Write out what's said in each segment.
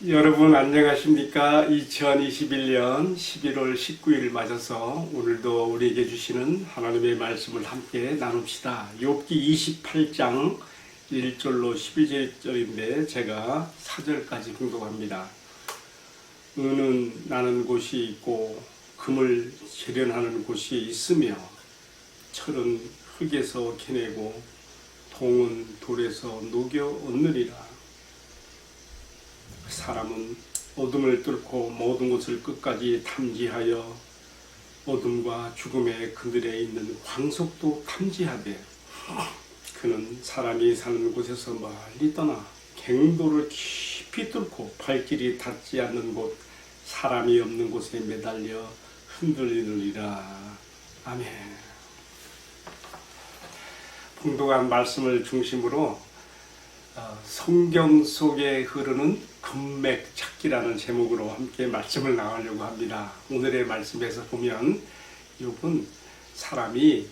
여러분 안녕하십니까? 2021년 11월 19일 맞아서 오늘도 우리에게 주시는 하나님의 말씀을 함께 나눕시다. 욥기 28장 1절로 11절인데 제가 4절까지 공독합니다. 은은 나는 곳이 있고 금을 재련하는 곳이 있으며 철은 흙에서 캐내고 동은 돌에서 녹여 얻느니라. 사람은 어둠을 뚫고 모든 것을 끝까지 탐지하여 어둠과 죽음의 그늘에 있는 광석도 탐지하되 그는 사람이 사는 곳에서 멀리 떠나 갱도를 깊이 뚫고 발길이 닿지 않는 곳 사람이 없는 곳에 매달려 흔들리느니라. 아멘. 풍성한 말씀을 중심으로 성경 속에 흐르는 금맥 찾기라는 제목으로 함께 말씀을 나가려고 합니다. 오늘의 말씀에서 보면 욥은 사람이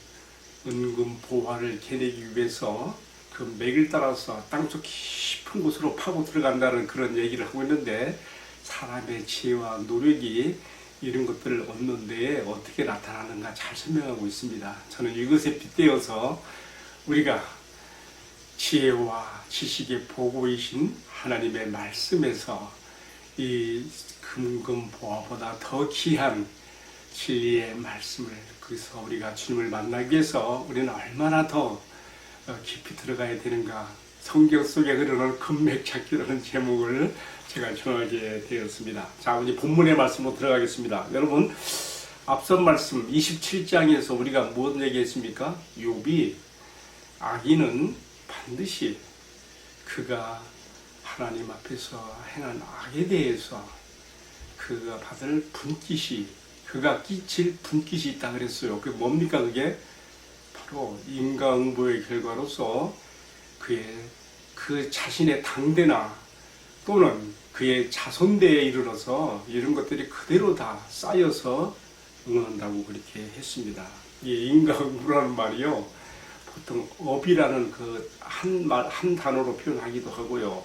은금 보화를 캐내기 위해서 그 맥을 따라서 땅속 깊은 곳으로 파고 들어간다는 그런 얘기를 하고 있는데 사람의 지혜와 노력이 이런 것들을 얻는 데에 어떻게 나타나는가 잘 설명하고 있습니다. 저는 이것에 빗대어서 우리가 지혜와 지식의 보고이신 하나님의 말씀에서 이 금금보화보다 더 귀한 진리의 말씀을 그래서 우리가 주님을 만나기 위해서 우리는 얼마나 더 깊이 들어가야 되는가 성경 속에 흐르는 금맥찾기라는 제목을 제가 정하게 되었습니다. 자, 이제 본문의 말씀으로 들어가겠습니다. 여러분 앞선 말씀 27장에서 우리가 무엇 얘기했습니까? 욥이 악인은 반드시 그가 하나님 앞에서 행한 악에 대해서 그가 받을 분깃이 그가 끼칠 분깃이 있다 그랬어요. 그게 뭡니까? 그게 바로 인과응보의 결과로서 그의 그 자신의 당대나 또는 그의 자손대에 이르러서 이런 것들이 그대로 다 쌓여서 응한다고 그렇게 했습니다. 이 인과응보라는 말이요. 보통 업이라는 그 한 단어로 표현하기도 하고요.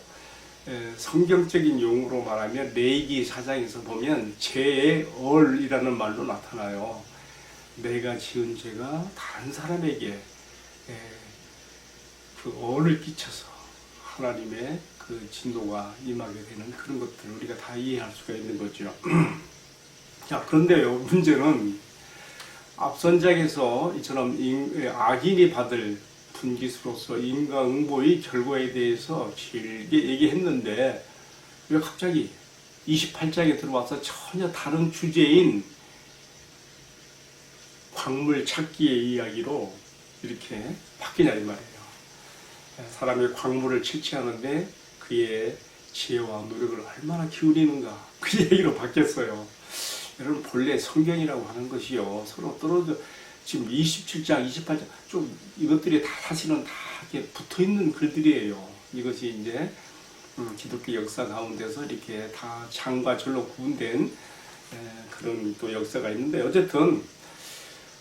성경적인 용어로 말하면 레위기 4장에서 보면 죄의 얼이라는 말로 나타나요. 내가 지은 죄가 다른 사람에게 그 얼을 끼쳐서 하나님의 그 진노가 임하게 되는 그런 것들을 우리가 다 이해할 수가 있는 거죠. 자, 그런데요, 문제는 앞선 장에서 이처럼 악인이 받을 분깃으로서 인과응보의 결과에 대해서 길게 얘기했는데 왜 갑자기 28장에 들어와서 전혀 다른 주제인 광물 찾기의 이야기로 이렇게 바뀌냐 이 말이에요. 사람이 광물을 채취하는데 그의 지혜와 노력을 얼마나 기울이는가 그 얘기로 바뀌었어요. 여러분 본래 성경이라고 하는 것이요 서로 떨어져 지금 27장, 28장 좀 이것들이 다 사실은 다 이렇게 붙어 있는 글들이에요. 이것이 이제 기독교 역사 가운데서 이렇게 다 장과 절로 구분된 그런 또 역사가 있는데 어쨌든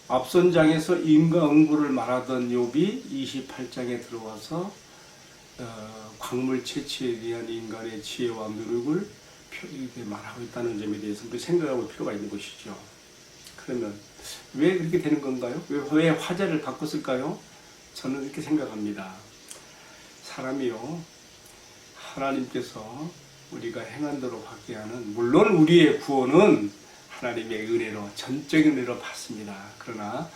앞선 장에서 인과응보를 말하던 욥이 28장에 들어와서 광물 채취에 대한 인간의 지혜와 노력을 이렇게 말하고 있다는 점에 대해서 생각해볼 필요가 있는 것이죠. 그러면 왜 그렇게 되는 건가요? 왜 화제를 바꿨을까요? 저는 이렇게 생각합니다. 사람이요, 하나님께서 우리가 행한 대로 받게 하는 물론 우리의 구원은 하나님의 은혜로 전적인 은혜로 받습니다. 그러나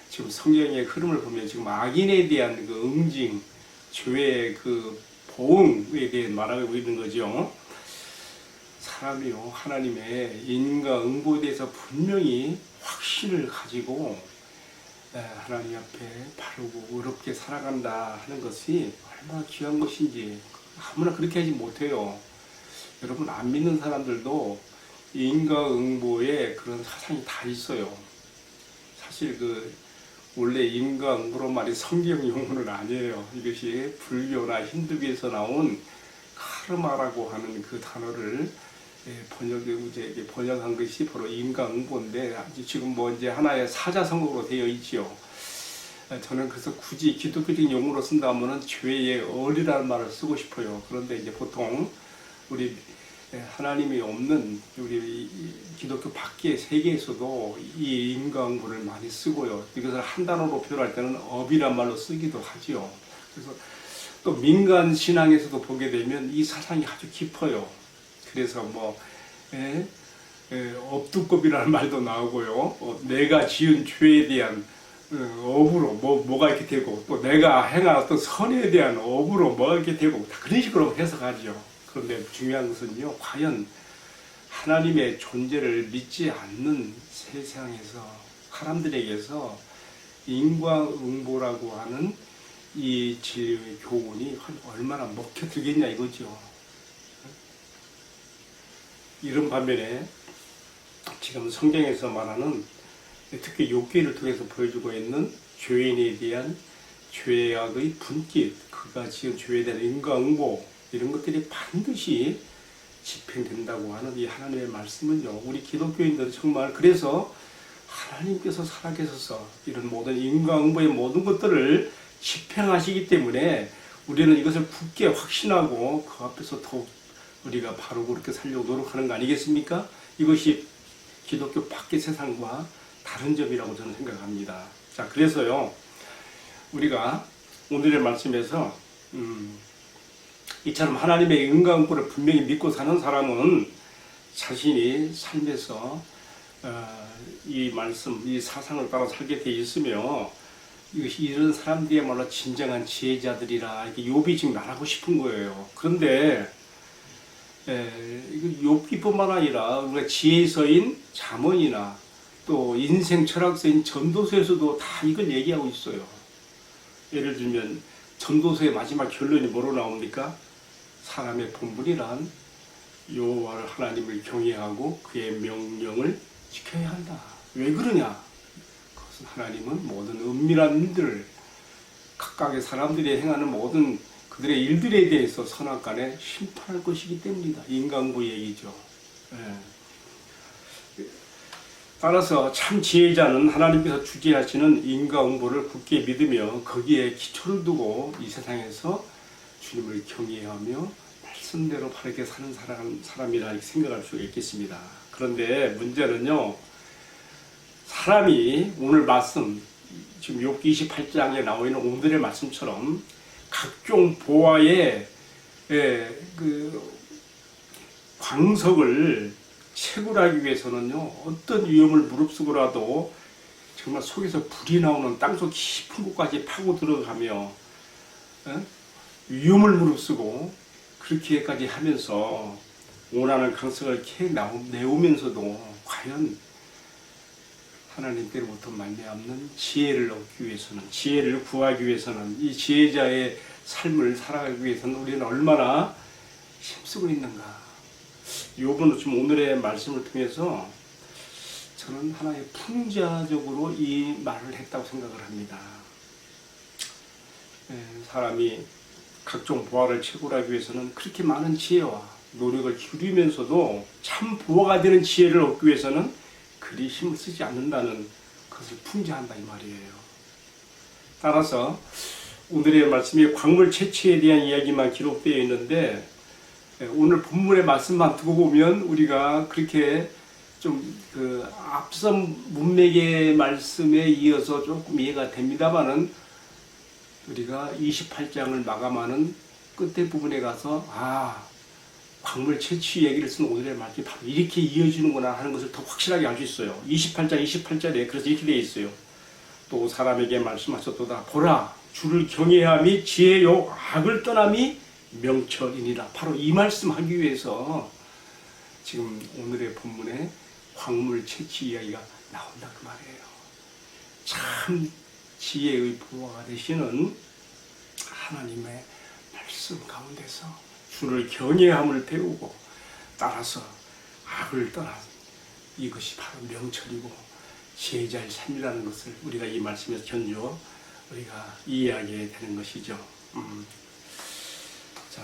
지금 성경의 흐름을 보면 지금 악인에 대한 그 응징, 죄의 그 보응에 대해 말하고 있는 거죠. 사람이요 하나님의 인과응보에 대해서 분명히 확신을 가지고 하나님 앞에 바르고 의롭게 살아간다 하는 것이 얼마나 귀한 것인지 아무나 그렇게 하지 못해요. 여러분 안 믿는 사람들도 인과응보에 그런 사상이 다 있어요. 사실 그 원래 인과응보란 말이 성경 용어는 아니에요. 이것이 불교나 힌두교에서 나온 카르마라고 하는 그 단어를 번역한 것이 바로 인과응보인데 지금 뭐 이제 하나의 사자성어로 되어 있지요. 저는 그래서 굳이 기독교적인 용어로 쓴다면은 죄의 얼이라는 말을 쓰고 싶어요. 그런데 이제 보통 우리 하나님이 없는 우리 기독교 밖의 세계에서도 이 인과응보를 많이 쓰고요. 이것을 한 단어로 표현할 때는 업이란 말로 쓰기도 하지요. 그래서 또 민간 신앙에서도 보게 되면 이 사상이 아주 깊어요. 그래서 뭐 업두껍이라는 말도 나오고요. 내가 지은 죄에 대한 업으로 뭐가 이렇게 되고, 또 내가 행한 어떤 선에 대한 업으로 뭐가 이렇게 되고, 다 그런 식으로 해석하죠. 그런데 중요한 것은요, 과연 하나님의 존재를 믿지 않는 세상에서 사람들에게서 인과응보라고 하는 이 진리의 교훈이 얼마나 먹혀들겠냐 이거죠. 이런 반면에 지금 성경에서 말하는, 특히 욥기를 통해서 보여주고 있는 죄인에 대한 죄악의 분깃, 그가 지은 죄에 대한 인과응보, 이런 것들이 반드시 집행된다고 하는 이 하나님의 말씀은요, 우리 기독교인들은 정말, 그래서 하나님께서 살아계셔서 이런 모든 인과응보의 모든 것들을 집행하시기 때문에 우리는 이것을 굳게 확신하고 그 앞에서 더욱 우리가 바로 그렇게 살려고 노력하는 거 아니겠습니까? 이것이 기독교 밖의 세상과 다른 점이라고 저는 생각합니다. 자, 그래서요, 우리가 오늘의 말씀에서 이처럼 하나님의 인과응보를 분명히 믿고 사는 사람은 자신이 삶에서 이 말씀, 이 사상을 따라 살게 돼 있으며, 이것이 이런 사람들이야말로 진정한 지혜자들이라 이렇게 욥이 지금 말하고 싶은 거예요. 그런데 욥기뿐만 아니라 우리가 지혜서인 잠언이나 또 인생 철학서인 전도서에서도 다 이걸 얘기하고 있어요. 예를 들면 전도서의 마지막 결론이 뭐로 나옵니까? 사람의 본분이란 여호와를 하나님을 경외하고 그의 명령을 지켜야 한다. 왜 그러냐? 그것은 하나님은 모든 은밀한 일들을, 각각의 사람들이 행하는 모든 그들의 일들에 대해서 선악간에 심판할 것이기 때문이다. 인과응보 얘기죠. 따라서 참 지혜자는 하나님께서 주재하시는 인과응보를 굳게 믿으며 거기에 기초를 두고 이 세상에서 주님을 경외하며 말씀대로 바르게 사는 사람이라 이렇게 생각할 수가 있겠습니다. 그런데 문제는요, 사람이 오늘 말씀, 지금 욥기 28장에 나와 있는 오늘의 말씀처럼 각종 보화의 그 광석을 채굴하기 위해서는요, 어떤 위험을 무릅쓰고라도 정말 속에서 불이 나오는 땅속 깊은 곳까지 파고 들어가며 위험을 무릅쓰고 그렇게까지 하면서 원하는 강석을 내오면서도 과연 하나님께로부터 말미암는 지혜를 얻기 위해서는, 지혜를 구하기 위해서는, 이 지혜자의 삶을 살아가기 위해서는 우리는 얼마나 힘쓰고 있는가. 욥은 지금 오늘의 말씀을 통해서 저는 하나의 풍자적으로 이 말을 했다고 생각을 합니다. 사람이 각종 보화를 채굴하기 위해서는 그렇게 많은 지혜와 노력을 기울이면서도 참 보화가 되는 지혜를 얻기 위해서는 그리 힘을 쓰지 않는다는 것을 풍자한다 이 말이에요. 따라서 오늘의 말씀이 광물 채취에 대한 이야기만 기록되어 있는데, 오늘 본문의 말씀만 두고 보면 우리가 그렇게 좀 그 앞선 문맥의 말씀에 이어서 조금 이해가 됩니다만은, 우리가 28장을 마감하는 끝에 부분에 가서 광물 채취 얘기를 쓴 오늘의 말씀이 바로 이렇게 이어지는구나 하는 것을 더 확실하게 알 수 있어요. 28장 28절에 그래서 이렇게 되어 있어요. 또 사람에게 말씀하셨도다. 보라, 주를 경외함이 지혜요, 악을 떠남이 명철이니라. 바로 이 말씀하기 위해서 지금 오늘의 본문에 광물 채취 이야기가 나온다 그 말이에요. 참 지혜의 보화가 되시는 하나님의 말씀 가운데서 주를 경외함을 배우고 따라서 악을 떠난 이것이 바로 명철이고 지혜자의 삶이라는 것을 우리가 이 말씀에서 견주어 우리가 이해하게 되는 것이죠. 자,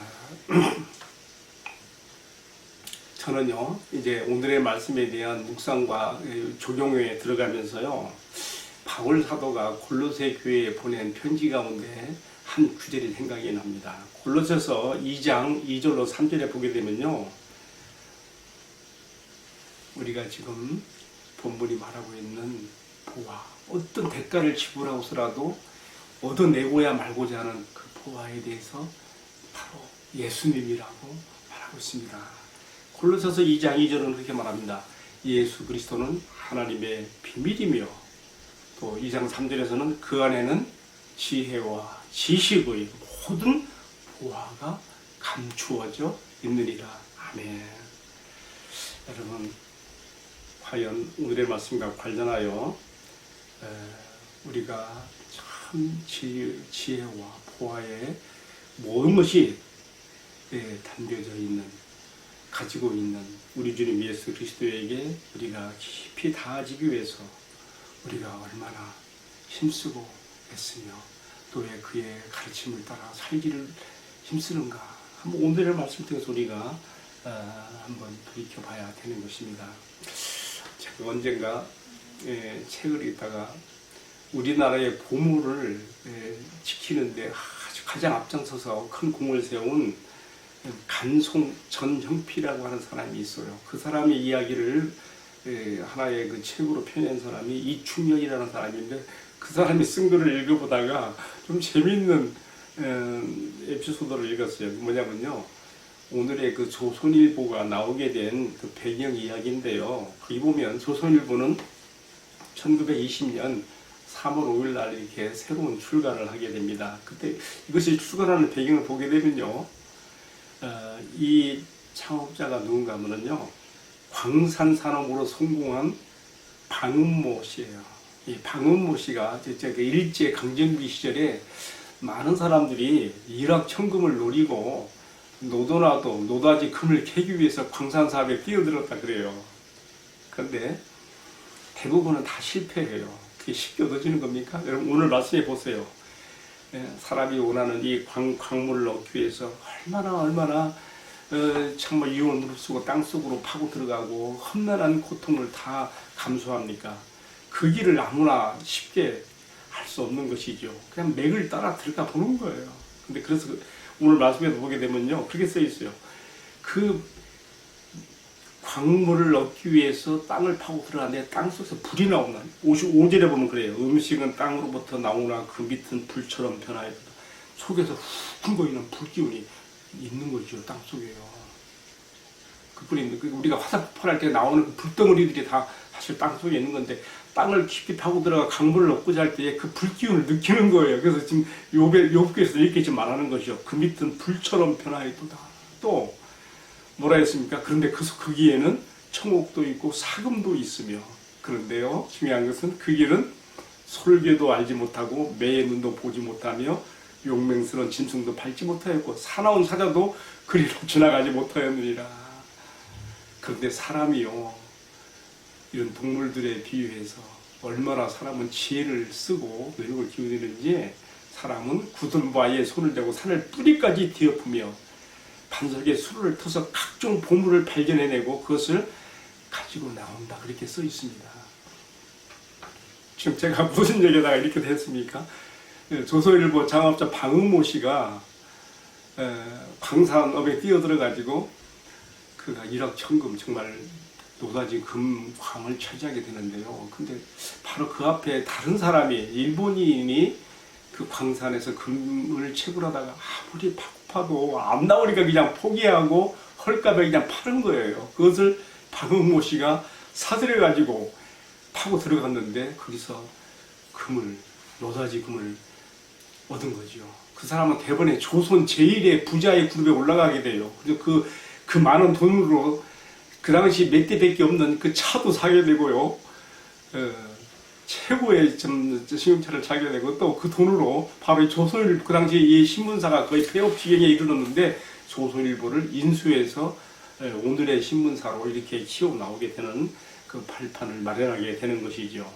저는요 이제 오늘의 말씀에 대한 묵상과 적용에 들어가면서요, 바울 사도가 골로새 교회에 보낸 편지 가운데 한 구절이 생각이 납니다. 골로새서 2장 2절로 3절에 보게 되면요, 우리가 지금 본문이 말하고 있는 보화, 어떤 대가를 지불하고서라도 얻어내고야 말고자 하는 그 보화에 대해서 바로 예수님이라고 말하고 있습니다. 골로새서 2장 2절은 그렇게 말합니다. 예수 그리스도는 하나님의 비밀이며, 또 2장 3절에서는 그 안에는 지혜와 지식의 모든 보화가 감추어져 있느니라. 아멘. 여러분, 과연 오늘의 말씀과 관련하여 우리가 참 지혜와 보화의 모든 것이 담겨져 있는, 가지고 있는 우리 주님 예수 그리스도에게 우리가 깊이 닿아지기 위해서 우리가 얼마나 힘쓰고 애쓰며 또 왜 그의 가르침을 따라 살기를 힘쓰는가, 한번 오늘의 말씀 통해서 우리가 한번 돌이켜봐야 되는 것입니다. 제가 언젠가 책을 읽다가 우리나라의 보물을 지키는데 아주 가장 앞장서서 큰 공을 세운 간송 전형필이라고 하는 사람이 있어요. 그 사람의 이야기를 하나의 그 책으로 펴낸 사람이 이충영이라는 사람인데, 그 사람이 쓴 글을 읽어보다가 좀 재미있는 에피소드를 읽었어요. 뭐냐면요, 오늘의 그 조선일보가 나오게 된 그 배경 이야기인데요. 거기 보면 조선일보는 1920년 3월 5일 날 이렇게 새로운 출간을 하게 됩니다. 그때 이것이 출간하는 배경을 보게 되면요, 이 창업자가 누군가 하면요, 광산 산업으로 성공한 방은모 씨예요. 이 방은모 씨가 일제 강점기 시절에 많은 사람들이 일확천금을 노리고 노도나도 노다지 금을 캐기 위해서 광산 사업에 뛰어들었다 그래요. 그런데 대부분은 다 실패해요. 그게 쉽게 얻어지는 겁니까? 여러분, 오늘 말씀해 보세요. 사람이 원하는 이 광물을 얻기 위해서 얼마나 정말 이용을 무릅쓰고 땅속으로 파고 들어가고 험난한 고통을 다 감수합니까? 그 길을 아무나 쉽게 할 수 없는 것이죠. 그냥 맥을 따라 들어가 보는 거예요. 근데 그래서 오늘 말씀에서 보게 되면요, 그렇게 써 있어요. 그 광물을 얻기 위해서 땅을 파고 들어가는데 땅 속에서 불이 나오나, 55절에 보면 그래요. 음식은 땅으로부터 나오나 그 밑은 불처럼 변하였다. 속에서 훅 보이는 불기운이 있는 거죠. 땅 속에요. 그뿐인데 우리가 화산 폭발할 때 나오는 그 불덩어리들이 다 사실 땅 속에 있는 건데, 땅을 깊이 파고 들어가 강물을 얻고자 할 때 그 불기운을 느끼는 거예요. 그래서 지금 욥기에서 이렇게 지금 말하는 것이죠. 그 밑은 불처럼 변하였도다. 또 뭐라 했습니까? 그런데 거기에는 청옥도 있고 사금도 있으며, 그런데요, 중요한 것은 그 길은 솔개도 알지 못하고 매의 눈도 보지 못하며 용맹스러운 짐승도 밟지 못하였고 사나운 사자도 그리로 지나가지 못하였느니라. 그런데 사람이요, 이런 동물들에 비유해서 얼마나 사람은 지혜를 쓰고 노력을 기울이는지, 사람은 굳은 바위에 손을 대고 산을 뿌리까지 뒤엎으며 반석에 수를 터서 각종 보물을 발견해내고 그것을 가지고 나온다. 그렇게 써 있습니다. 지금 제가 무슨 얘기다가 이렇게 됐습니까? 조선일보 창업자 방은모 씨가 광산업에 뛰어들어가지고 그가 일확천금, 정말 노다지 금광을 차지하게 되는데요. 근데 바로 그 앞에 다른 사람이, 일본인이 그 광산에서 금을 채굴하다가 아무리 파도 안 나오니까 그냥 포기하고 헐값에 그냥 파는 거예요. 그것을 방은모 씨가 사들여가지고 파고 들어갔는데 거기서 금을, 노다지 금을 얻은 거죠. 그 사람은 대번에 조선 제1의 부자의 그룹에 올라가게 돼요. 그래서 그 많은 돈으로 그 당시 몇 대밖에 없는 그 차도 사게 되고요. 최고의 승용차를 사게 되고, 또 그 돈으로 바로 조선일보, 그 당시 이 신문사가 거의 폐업 지경에 이르렀는데 조선일보를 인수해서 오늘의 신문사로 이렇게 키워 나오게 되는 그 발판을 마련하게 되는 것이죠.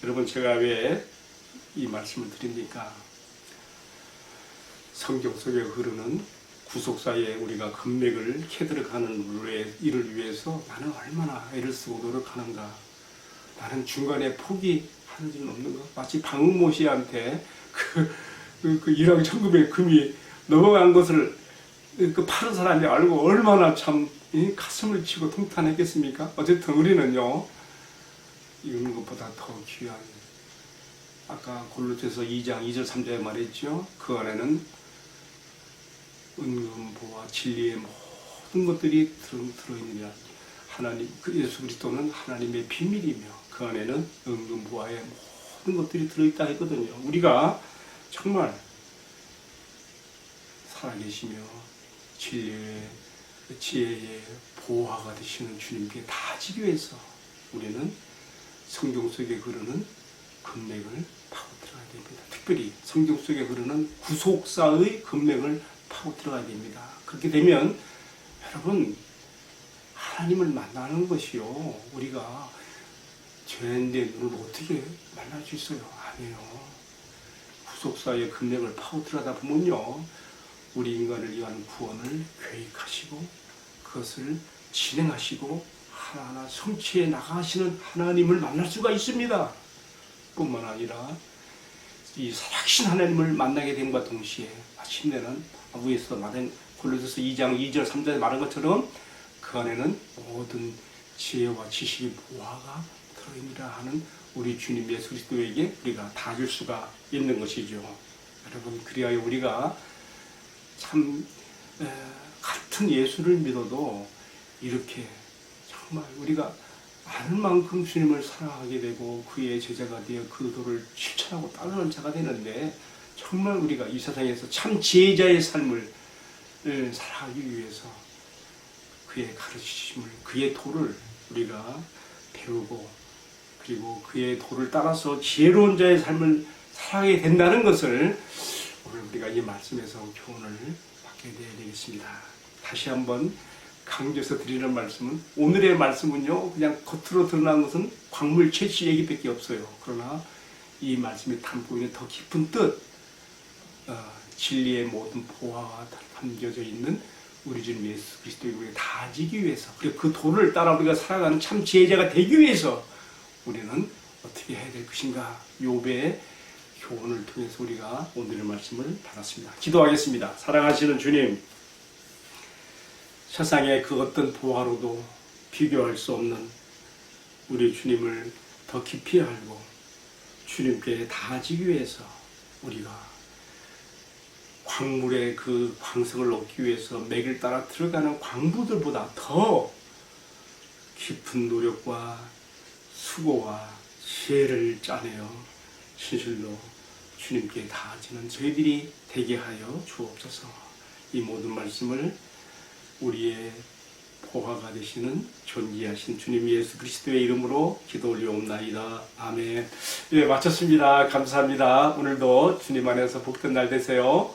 여러분, 제가 왜 이 말씀을 드립니까? 성경 속에 흐르는 구속사에 우리가 금맥을 캐들어가는 일을 위해서 나는 얼마나 애를 쓰고 노력하는가, 나는 중간에 포기하는 일은 없는가. 마치 방은모 씨한테 그 일확천금의 금이 넘어간 것을 그 파는 사람이 알고 얼마나 참 가슴을 치고 통탄했겠습니까? 어쨌든 우리는요, 이런 것보다 더 귀한, 아까 골로새서 2장 2절 3절에 말했죠. 그 안에는 은금, 보화, 진리의 모든 것들이 들어있느니라. 하나님, 그 예수 그리스도는 하나님의 비밀이며 그 안에는 은금, 보화의 모든 것들이 들어있다 했거든요. 우리가 정말 살아계시며 진리의 지혜의 보화가 되시는 주님께 다지기 위해서 우리는 성경 속에 흐르는 금맥을 파고 들어가야 됩니다. 특별히 성경 속에 흐르는 구속사의 금맥을 파고 들어가야 됩니다. 그렇게 되면 여러분, 하나님을 만나는 것이요, 우리가 죄인된 눈을 어떻게 만날 수 있어요? 아니에요. 구속사의 금맥을 파고 들어가다 보면요, 우리 인간을 위한 구원을 계획하시고 그것을 진행하시고 하나하나 성취해 나가시는 하나님을 만날 수가 있습니다. 뿐만 아니라 이 살아계신 하나님을 만나게 됨과 동시에 마침내는 위에서 말한 골로새서 2장 2절 3절에 말한 것처럼 그 안에는 모든 지혜와 지식의 보화가 들어있느라 하는 우리 주님 예수 그리스도에게 우리가 다 줄 수가 있는 것이죠. 여러분, 그리하여 우리가 참 같은 예수를 믿어도 이렇게 정말 우리가 아는 만큼 주님을 사랑하게 되고 그의 제자가 되어 그 도를 실천하고 따르는 자가 되는데, 정말 우리가 이 세상에서 참 제자의 삶을 살아가기 위해서 그의 가르치심을, 그의 도를 우리가 배우고 그리고 그의 도를 따라서 지혜로운 자의 삶을 살아가게 된다는 것을 오늘 우리가 이 말씀에서 교훈을 받게 되어야 되겠습니다. 다시 한번 강조해서 드리는 말씀은, 오늘의 말씀은요, 그냥 겉으로 드러난 것은 광물 채취 얘기밖에 없어요. 그러나 이 말씀이 담고 있는 더 깊은 뜻, 진리의 모든 보화가 담겨져 있는 우리 주님 예수 그리스도의 우리가 다지기 위해서, 그리고 그 도를 따라 우리가 살아가는 참 지혜자가 되기 위해서 우리는 어떻게 해야 될 것인가, 욥의 교훈을 통해서 우리가 오늘의 말씀을 받았습니다. 기도하겠습니다. 사랑하시는 주님, 세상의 그 어떤 보화로도 비교할 수 없는 우리 주님을 더 깊이 알고 주님께 닿아지기 위해서 우리가 광물의 그 광석을 얻기 위해서 맥을 따라 들어가는 광부들보다 더 깊은 노력과 수고와 지혜를 짜내어 진실로 주님께 닿아지는 저희들이 되게 하여 주옵소서. 이 모든 말씀을 우리의 보화가 되시는 존귀하신 주님 예수 그리스도의 이름으로 기도 올리옵나이다. 아멘. 네, 마쳤습니다. 감사합니다. 오늘도 주님 안에서 복된 날 되세요.